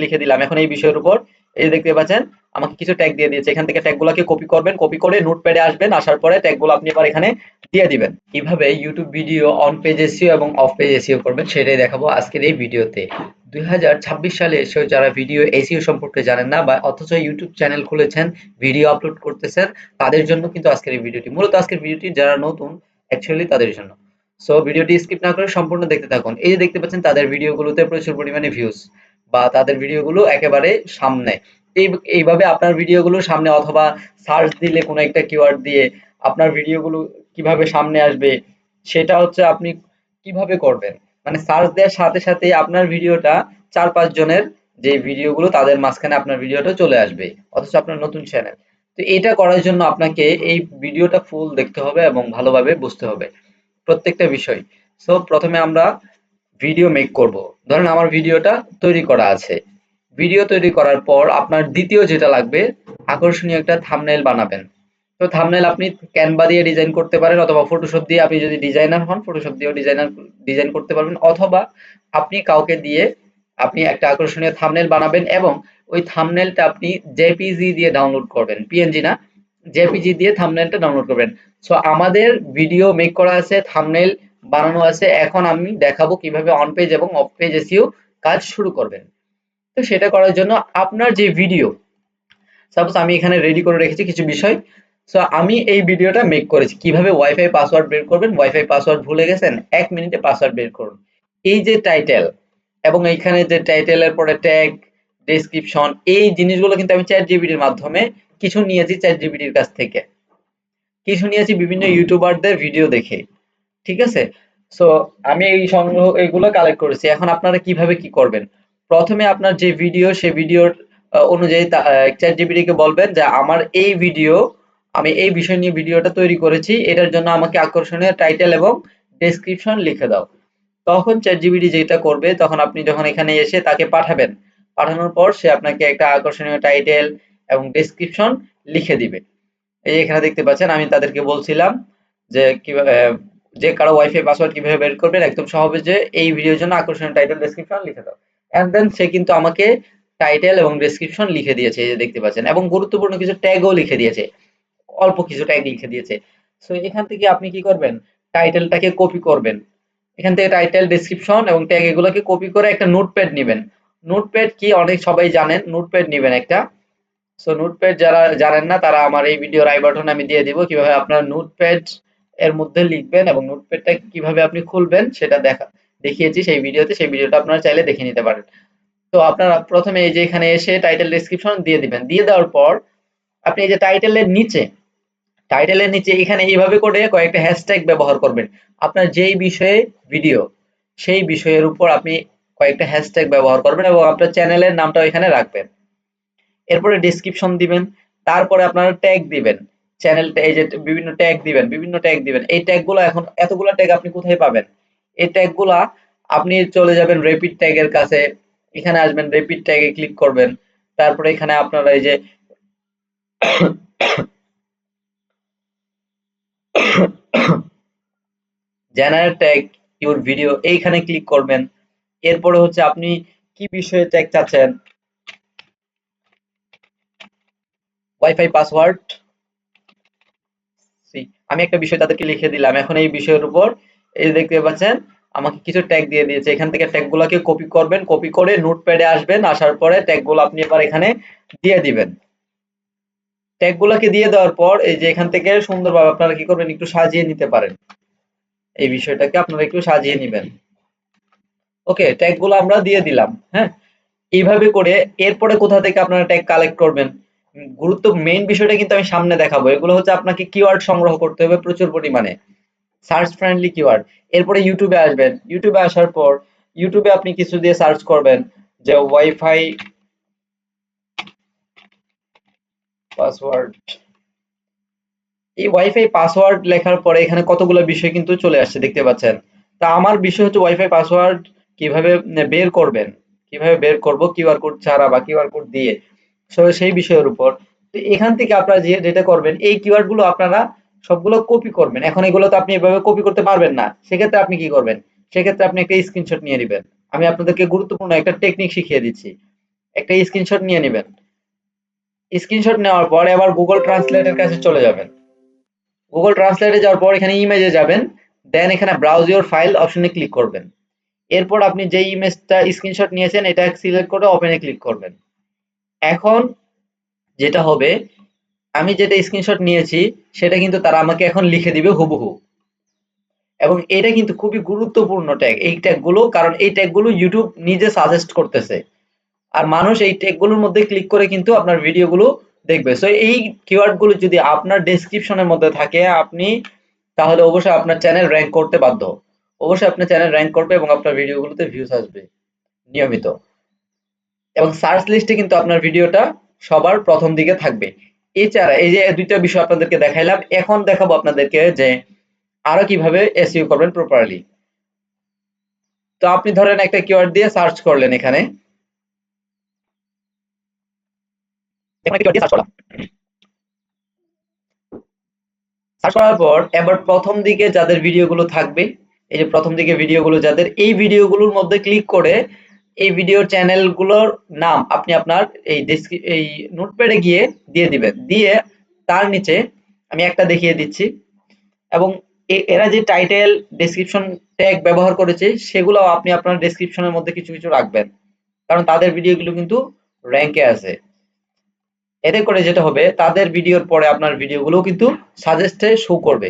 লিখে দিলাম এখন এই বিষয়ের উপর। এই যে দেখতে পাচ্ছেন আমাকে কিছু ট্যাগ দিয়ে দিয়েছে, এখান থেকে ট্যাগগুলোকে কপি করবেন, কপি করে নোটপ্যাডে আসবেন, আসার পরে ট্যাগগুলো আপনি এবার এখানে দিয়ে দিবেন। কিভাবে YouTube video on page SEO এবং অফ পেজ এসইও করবেন সেটাই দেখাবো আজকের এই ভিডিওতে। 2026 সালে এসেও যারা ভিডিও এসইও সম্পর্কে জানেন না বা অথচ ইউটিউব চ্যানেল খুলেছেন, ভিডিও আপলোড করতেছেন, তাদের জন্য কিন্তু আজকের এই ভিডিওটি। মূলত আজকের ভিডিওটি যারা নতুন অ্যাকচুয়ালি তাদের জন্য। সো ভিডিওটি স্কিপ না করে সম্পূর্ণ দেখতে থাকুন। এই যে দেখতে পাচ্ছেন তাদের ভিডিওগুলোতে প্রচুর পরিমাণে ভিউজ বা তাদের ভিডিওগুলো একেবারে সামনে। এইভাবে আপনার ভিডিওগুলো সামনে অথবা সার্চ দিলে কোনো একটা কিওয়ার্ড দিয়ে আপনার ভিডিওগুলো কিভাবে সামনে আসবে সেটা হচ্ছে আপনি কিভাবে করবেন। মানে সার্চ দেওয়ার সাথে সাথে আপনার ভিডিওটা 4-5 জনের যে ভিডিওগুলো তাদের মাঝখানে আপনার ভিডিওটা চলে আসবে, অথচ আপনার নতুন চ্যানেল। তো এটা করার জন্য আপনাকে এই ভিডিওটা ফুল দেখতে হবে এবং ভালোভাবে বুঝতে হবে প্রত্যেকটা বিষয়। সো প্রথমে আমরা ভিডিও মেক করব। ধরেন আমার ভিডিওটা তৈরি করা আছে। ভিডিও তৈরি করার পর আপনার দ্বিতীয় যেটা লাগবে, আকর্ষণীয় একটা থাম্বনেইল বানাবেন। তো থাম্বনেইল আপনি ক্যানভা দিয়ে ডিজাইন করতে পারেন অথবা ফটোশপ দিয়ে, আপনি যদি ডিজাইনার হন ফটোশপ দিয়েও ডিজাইন করতে পারবেন, অথবা আপনি কাউকে দিয়ে আপনি একটা আকর্ষণীয় থাম্বনেইল বানাবেন এবং ওই থাম্বনেইলটা আপনি জেপিজি দিয়ে ডাউনলোড করবেন, পিএনজি না, জেপিজি দিয়ে থাম্বনেইলটা ডাউনলোড করবেন। সো আমাদের ভিডিও মেক করা আছে, থাম্বনেইল বানানো আছে, এখন আমি দেখাবো কিভাবে অন পেজ এবং অফ পেজ এসইও কাজ শুরু করবেন। তো সেটা করার জন্য আপনার যে ভিডিও, সাপোজ আমি এখানে রেডি করে রেখেছি কিছু বিষয়। সো আমি এই ভিডিওটা মেক করেছি কিভাবে ওয়াইফাই পাসওয়ার্ড বের করবেন। ওয়াইফাই পাসওয়ার্ড ভুলে গেছেন, 1 মিনিটে পাসওয়ার্ড বের করুন। এই যে টাইটেল এবং এইখানে যে টাইটেলের পরে ট্যাগ, ডেসক্রিপশন, এই জিনিসগুলো কিন্তু আমি চ্যাট জিপিটির মাধ্যমে কিছু নিয়েছি, চ্যাট জিপিটির কাছ থেকে কিছু নিয়েছি বিভিন্ন ইউটিউবারদের ভিডিও দেখে। ঠিক আছে? সো আমি এই সংগ্রহ এগুলো কালেক্ট করেছি। এখন আপনারা কিভাবে কি করবেন? প্রথমে আপনার যে ভিডিও সে ভিডিওর অনুযায়ী ChatGPT কে বলবেন যে আমার এই ভিডিও, আমি এই বিষয় নিয়ে ভিডিওটা তৈরি করেছি। এটার জন্য আমাকে আকর্ষণীয় টাইটেল এবং ডেসক্রিপশন লিখে দাও। তখন ChatGPT যেটা করবে, তখন আপনি যখন এখানে এসে তাকে পাঠাবেন, পাঠানোর পর সে আপনাকে একটা আকর্ষণীয় টাইটেল এবং ডেসক্রিপশন লিখে দিবে। এই যে এখানে দেখতে পাচ্ছেন আমি তাদেরকে বলছিলাম যে কিভাবে যে কারো ওয়াইফাই পাসওয়ার্ড কিভাবে বের করবেন একদম সহজে এই ভিডিওর জন্য আকর্ষণীয় টাইটেল ডেসক্রিপশন লিখে দাও। এন্ড দেন সে কিন্তু আমাকে টাইটেল এবং ডেসক্রিপশন লিখে দিয়েছে, এই যে দেখতে পাচ্ছেন, এবং গুরুত্বপূর্ণ কিছু ট্যাগও লিখে দিয়েছে, অল্প কিছু ট্যাগ লিখে দিয়েছে। সো এখান থেকে আপনি কি করবেন, টাইটেলটাকে কপি করবেন। এখান থেকে টাইটেল, ডেসক্রিপশন এবং ট্যাগ এগুলোকে কপি করে একটা নোটপ্যাড নেবেন। নোটপ্যাড কি অনেক সবাই জানেন, নোটপ্যাড নেবেন একটা। সো নোটপ্যাড যারা জানেন না তারা আমার এই ভিডিওর আই বাটন আমি দিয়ে দিব কিভাবে আপনার নোটপ্যাড এর মধ্যে লিখবেন এবং নোটপ্যাডটা কিভাবে আপনি খুলবেন সেটা দেখিয়েছি সেই ভিডিওতে। সেই ভিডিওটা আপনারা চাইলে দেখে নিতে পারেন। তো আপনারা প্রথমে এই যে এখানে এসে টাইটেল ডেসক্রিপশন দিয়ে দিবেন। দিয়ে দেওয়ার পর আপনি এই যে টাইটেলের নিচে এখানে এইভাবে করে কয়েকটা হ্যাশট্যাগ ব্যবহার করবেন। আপনার যেই বিষয়ে ভিডিও সেই বিষয়ের উপর আপনি কয়েকটা হ্যাশট্যাগ ব্যবহার করবেন এবং আপনার চ্যানেলের নামটাও এখানে রাখবেন। এরপরে ডেসক্রিপশন দিবেন, তারপরে আপনারা ট্যাগ দিবেন। চ্যানেলটা এই যে বিভিন্ন ট্যাগ দিবেন। এই ট্যাগগুলো এখন এতগুলা ট্যাগ আপনি কোথায় পাবেন? এই ট্যাগগুলা আপনি চলে যাবেন রেপিড ট্যাগের কাছে। এখানে আসবেন, রেপিড ট্যাগে ক্লিক করবেন। তারপরে এখানে আপনারা এই যে জেনারেট ট্যাগ ইউর ভিডিও এইখানে ক্লিক করবেন। এরপরে হচ্ছে আপনি কি বিষয়ে ট্যাগ চাচ্ছেন, ওয়াইফাই পাসওয়ার্ড, আমি একটা বিষয় তাদেরকে লিখে দিলাম। এখন এই বিষয়ের উপর এই যে দেখতে পাচ্ছেন আমাকে কিছু ট্যাগ দিয়ে দিয়েছে। এখান থেকে ট্যাগ গুলাকে কপি করবেন, কপি করে নোটপ্যাডে আসবেন, আসার পরে ট্যাগ গুলো আপনি এবার এখানে দিয়ে দিবেন। ট্যাগ গুলাকে দিয়ে দেওয়ার পর এই যে এখান থেকে সুন্দরভাবে আপনারা কি করবেন, একটু সাজিয়ে নিতে পারেন। এই বিষয়টাকে আপনারা একটু সাজিয়ে নিবেন। ওকে, ট্যাগ গুলো আমরা দিয়ে দিলাম। হ্যাঁ, এইভাবে করে এরপরে কোথা থেকে আপনারা ট্যাগ কালেক্ট করবেন, মেইন বিষয়টা কিন্তু আমি সামনে দেখাবো। এগুলো হচ্ছে আপনাকে কিওয়ার্ড সংগ্রহ করতে হবে প্রচুর পরিমাণে, সার্চ ফ্রেন্ডলি কিওয়ার্ড। এরপরে ইউটিউবে আসবেন। ইউটিউবে আসার পর ইউটিউবে আপনি কিছু দিয়ে সার্চ করবেন যে ওয়াইফাই পাসওয়ার্ড। এই ওয়াইফাই পাসওয়ার্ড লেখার পরে এখানে কতগুলো বিষয় কিন্তু চলে আসছে দেখতে পাচ্ছেন। তা আমার বিষয় হচ্ছে ওয়াইফাই পাসওয়ার্ড কিভাবে বের করবেন, কিভাবে বের করব কিউআর কোড ছাড়া বা কিউআর কোড দিয়ে। সো সেই বিষয়ের উপর। তো এখান থেকে আপনারা যেটা করবেন, এই কিওয়ার্ড গুলো আপনারা সবগুলো কপি করবেন। এখন এগুলো তো আপনি এভাবে কপি করতে পারবেন না, সেক্ষেত্রে আপনি কি করবেন, সেক্ষেত্রে আপনি একটা স্ক্রিনশট নিয়ে নেবেন। আমি আপনাদেরকে গুরুত্বপূর্ণ একটা টেকনিক শিখিয়ে দিচ্ছি। একটা স্ক্রিনশট নিয়ে নেবেন। স্ক্রিনশট নেওয়ার পর এবার গুগল ট্রান্সলেটের কাছে চলে যাবেন। গুগল ট্রান্সলেটে যাওয়ার পর এখানে ইমেজে যাবেন, দেন এখানে ব্রাউজ ইউর ফাইল অপশনে ক্লিক করবেন। এরপর আপনি যে ইমেজটা স্ক্রিনশট নিয়েছেন এটা সিলেক্ট করে ওপেনে ক্লিক করবেন। এখন যেটা হবে, আমি যেটা স্ক্রিনশট নিয়েছি সেটা কিন্তু তারা আমাকে এখন লিখে দিবে হুবহু। এবং এটা কিন্তু খুবই গুরুত্বপূর্ণ ট্যাগ এই ট্যাগগুলো, কারণ এই ট্যাগগুলো ইউটিউব নিজে সাজেস্ট করতেছে। আর মানুষ এই ট্যাগগুলোর মধ্যে ক্লিক করে কিন্তু আপনার ভিডিওগুলো দেখবে। সো এই কিওয়ার্ডগুলো যদি আপনার ডেসক্রিপশনের মধ্যে থাকে আপনি, তাহলে অবশ্যই আপনার চ্যানেল র‍্যাংক করতে বাধ্য। অবশ্যই আপনার চ্যানেল র‍্যাংক করবে এবং আপনার ভিডিওগুলোতে ভিউজ আসবে নিয়মিত। এবং সার্চ লিস্টে কিন্তু আপনার ভিডিওটা সবার প্রথম দিকে থাকবে। এছাড়া এই যে দুইটা বিষয় আপনাদেরকে দেখাইলাম, এখন দেখাবো আপনাদেরকে যে আরো কিভাবে এসইও করবেন প্রপারলি। তো আপনি ধরেন একটা কিওয়ার্ড দিয়ে সার্চ করলেন, এখানে সার্চ করার পর এবার প্রথম দিকে যাদের ভিডিওগুলো থাকবে, এই যে প্রথম দিকে ভিডিওগুলো যাদের, এই ভিডিওগুলোর মধ্যে ক্লিক করে এই ভিডিও চ্যানেলগুলোর নাম আপনি আপনার এই নোটপ্যাডে গিয়ে দিয়ে দিবেন। দিয়ে তার নিচে আমি একটা দেখিয়ে দিচ্ছি, এবং এরা যে টাইটেল ডেসক্রিপশন ট্যাগ ব্যবহার করেছে সেগুলো আপনি আপনার ডেসক্রিপশনের মধ্যে কিছু কিছু রাখবেন, কারণ তাদের ভিডিওগুলো কিন্তু র‍্যাঙ্কে আছে। এতে করে যেটা হবে, তাদের ভিডিওর পরে আপনার ভিডিওগুলো কিন্তু সাজেস্টে শো করবে।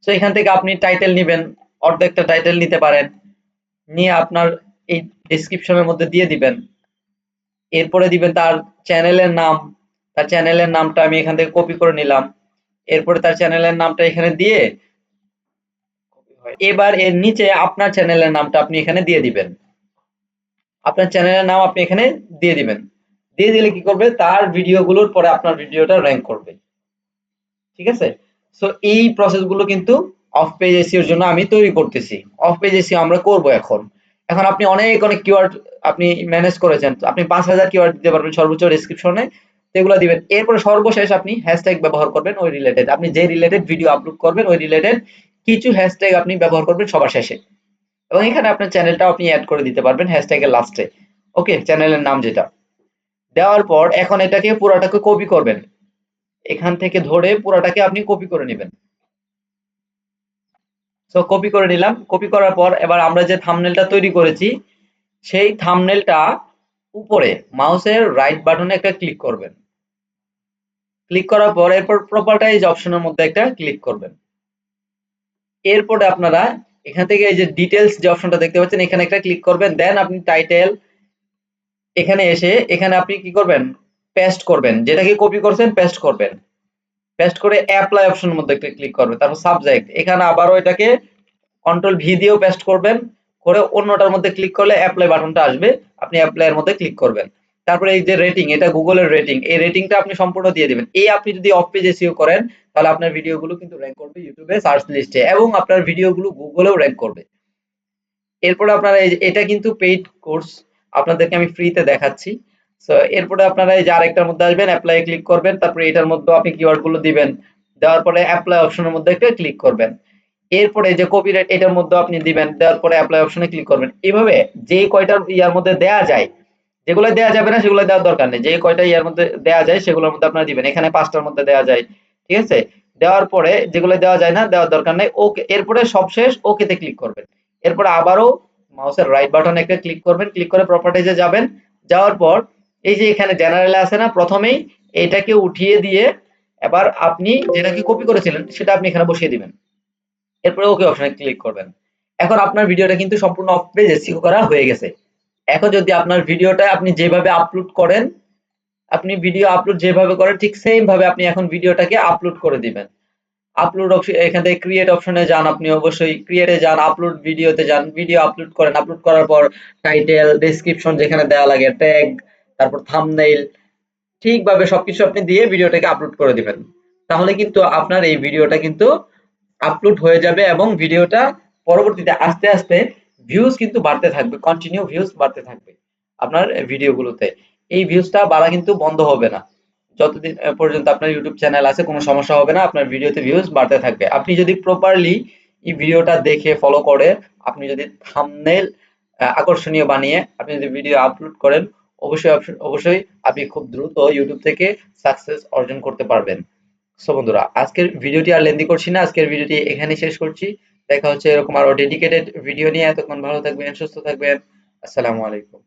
সো এখান থেকে আপনি টাইটেল নেবেন, অর্ধেকটা টাইটেল নিতে পারেন, নিয়ে আপনার এই ডেসক্রিপশনের মধ্যে দিয়ে দিবেন। এরপরে দিবেন তার চ্যানেলের নাম, তার চ্যানেলের নামটা আমি এখান থেকে কপি করে নিলাম। এরপরে তার চ্যানেলের নামটা এখানে দিয়ে এবার এর নিচে আপনার চ্যানেলের নামটা আপনি এখানে দিয়ে দিবেন। আপনার চ্যানেলের নাম আপনি এখানে দিয়ে দিবেন। দিয়ে দিলে কি করবে, তার ভিডিওগুলোর পরে আপনার ভিডিওটা র‍্যাঙ্ক করবে। ঠিক আছে? সো এই প্রসেসগুলো কিন্তু অফ পেজ এসইওর জন্য আমি তৈরি করতেছি। অফ পেজ এসইও আমরা করব এখন। এখন আপনি অনেক কিওয়ার্ড আপনি ম্যানেজ করেছেন। আপনি ৫০০০ কিওয়ার্ড দিতে পারবেন সর্বোচ্চ ডেসক্রিপশনে, এগুলা দিবেন। এরপরে সর্বশেষ আপনি হ্যাশট্যাগ ব্যবহার করবেন ওই রিলেটেড। আপনি যে রিলেটেড ভিডিও আপলোড করবেন ওই রিলেটেড কিছু হ্যাশট্যাগ আপনি ব্যবহার করবেন সবার শেষে। এবং এখানে আপনার চ্যানেলটাও আপনি এড করে দিতে পারবেন হ্যাশট্যাগের লাস্টে। ওকে, চ্যানেলের নাম যেটা। দেওয়ার পর এখন এটাকে পুরাটাকে কপি করবেন। এখান থেকে ধরে পুরাটাকে আপনি কপি করে নেবেন। সো কপি করে নিলাম। কপি করার পর এবার আমরা যে থাম্বনেলটা তৈরি করেছি সেই থাম্বনেলটা উপরে মাউসের রাইট বাটনে একটা ক্লিক করবেন। ক্লিক করার পর এরপর প্রপার্টাইজ অপশনের মধ্যে একটা ক্লিক করবেন। এরপরে আপনারা এখান থেকে এই যে ডিটেইলস যে অপশনটা দেখতে পাচ্ছেন এখানে একটা ক্লিক করবেন। দেন আপনি টাইটেল এখানে এসে এখানে আপনি কি করবেন, পেস্ট করবেন। যেটাকে কপি করছেন পেস্ট করবেন। পেস্ট করে অ্যাপ্লাই অপশনের মধ্যে একটা ক্লিক করবেন। তারপর সাবজেক্ট এখানে আবারও এটাকে কন্ট্রোল ভি দিয়েও পেস্ট করবেন, করে অন্যটার মধ্যে ক্লিক করলে অ্যাপ্লাই বাটনটা আসবে, আপনি অ্যাপ্লাই এর মধ্যে ক্লিক করবেন। তারপরে এই যে রেটিং, এটা গুগলের রেটিং, এই রেটিংটা আপনি সম্পূর্ণ দিয়ে দিবেন। এই আপনি যদি অফ পেজ এসইও করেন তাহলে আপনার ভিডিওগুলো কিন্তু র‍্যাঙ্ক করবে ইউটিউবে সার্চ লিস্টে, এবং আপনার ভিডিওগুলো গুগলেও র‍্যাঙ্ক করবে। এরপরে আপনারা এই যে এটা কিন্তু পেইড কোর্স, আপনাদেরকে আমি ফ্রিতে দেখাচ্ছি। সো এরপরে আপনারা এই যে আরেকটার মধ্যে আসবেন, অ্যাপ্লাই ক্লিক করবেন, তারপরে এটার মধ্যে আপনি কিওয়ার্ড গুলো দিবেন। দেওয়ার পরে অ্যাপ্লাই অপশনের মধ্যে একটা ক্লিক করবেন। এরপরে যে কপিরাইট এটার মধ্যে আপনি দিবেন, দেওয়ার পরে অ্যাপ্লাই অপশনে ক্লিক করবেন। এভাবে যে কয়টার ইয়ার মধ্যে দেয়া যায়, যেগুলো দেয়া যাবে না সেগুলো দেওয়ার দরকার নেই। যে কয়টা ইয়ার মধ্যে দেয়া যায় সেগুলোর মধ্যে আপনারা দিবেন। এখানে ৫টার মধ্যে দেয়া যায়। ঠিক আছে? দেওয়ার পরে যেগুলো দেওয়া যায় না দেওয়ার দরকার নেই। ওকে, এরপরে সবশেষ ওকেতে ক্লিক করবেন। এরপরে আবারও মাউসের রাইট বাটনে একটা ক্লিক করবেন, ক্লিক করে প্রপার্টিজে যাবেন। যাওয়ার পর এই যে এখানে জেনারেলে আছে না, প্রথমেই এটাকে উঠিয়ে দিয়ে এবার আপনি যেটাকে কপি করেছিলেন সেটা আপনি এখানে বসিয়ে দিবেন। এরপরে ওকে অপশনে ক্লিক করবেন। এখন আপনার ভিডিওটা কিন্তু সম্পূর্ণ অফ পেজ এসইও করা হয়ে গেছে। এখন যদি আপনার ভিডিওটা আপনি যেভাবে আপলোড করেন, আপনি ভিডিও আপলোড যেভাবে করেন ঠিক সেম ভাবে আপনি এখন ভিডিওটাকে আপলোড করে দিবেন। আপলোড অপশন, এখান থেকে ক্রিয়েট অপশনে যান, আপনি অবশ্যই ক্রিয়েটে যান, আপলোড ভিডিওতে যান, ভিডিও আপলোড করেন। আপলোড করার পর টাইটেল, ডেসক্রিপশন যেখানে দেওয়া লাগে, ট্যাগ, তারপর থাম্বনেইল, ঠিকভাবে সবকিছু আপনি দিয়ে ভিডিওটাকে আপলোড করে দিবেন। তাহলে কিন্তু আপনার এই ভিডিওটা কিন্তু আপলোড হয়ে যাবে এবং ভিডিওটা পরবর্তীতে আস্তে আস্তে ভিউজ কিন্তু বাড়তে থাকবে, কন্টিনিউ ভিউজ বাড়তে থাকবে আপনার ভিডিওগুলোতে। এই ভিউজটা বাড়া কিন্তু বন্ধ হবে না। যতদিন পর্যন্ত আপনার ইউটিউব চ্যানেল আছে কোনো সমস্যা হবে না, আপনার ভিডিওতে ভিউজ বাড়তে থাকবে। আপনি যদি প্রপারলি এই ভিডিওটা দেখে ফলো করে আপনি যদি থাম্বনেইল আকর্ষণীয় বানিয়ে আপনি যদি ভিডিও আপলোড করেন, অবশ্যই অবশ্যই আপনি খুব দ্রুত ইউটিউব থেকে সাকসেস অর্জন করতে পারবেন। সো বন্ধুরা, আজকের ভিডিওটি আর লেন্দি করছি না, আজকের ভিডিওটি এখানেই শেষ করছি। দেখা হচ্ছে এরকম আরো ডেডিকেটেড ভিডিও নিয়ে। এতক্ষণ ভালো থাকবেন, সুস্থ থাকবেন। আসসালামু আলাইকুম।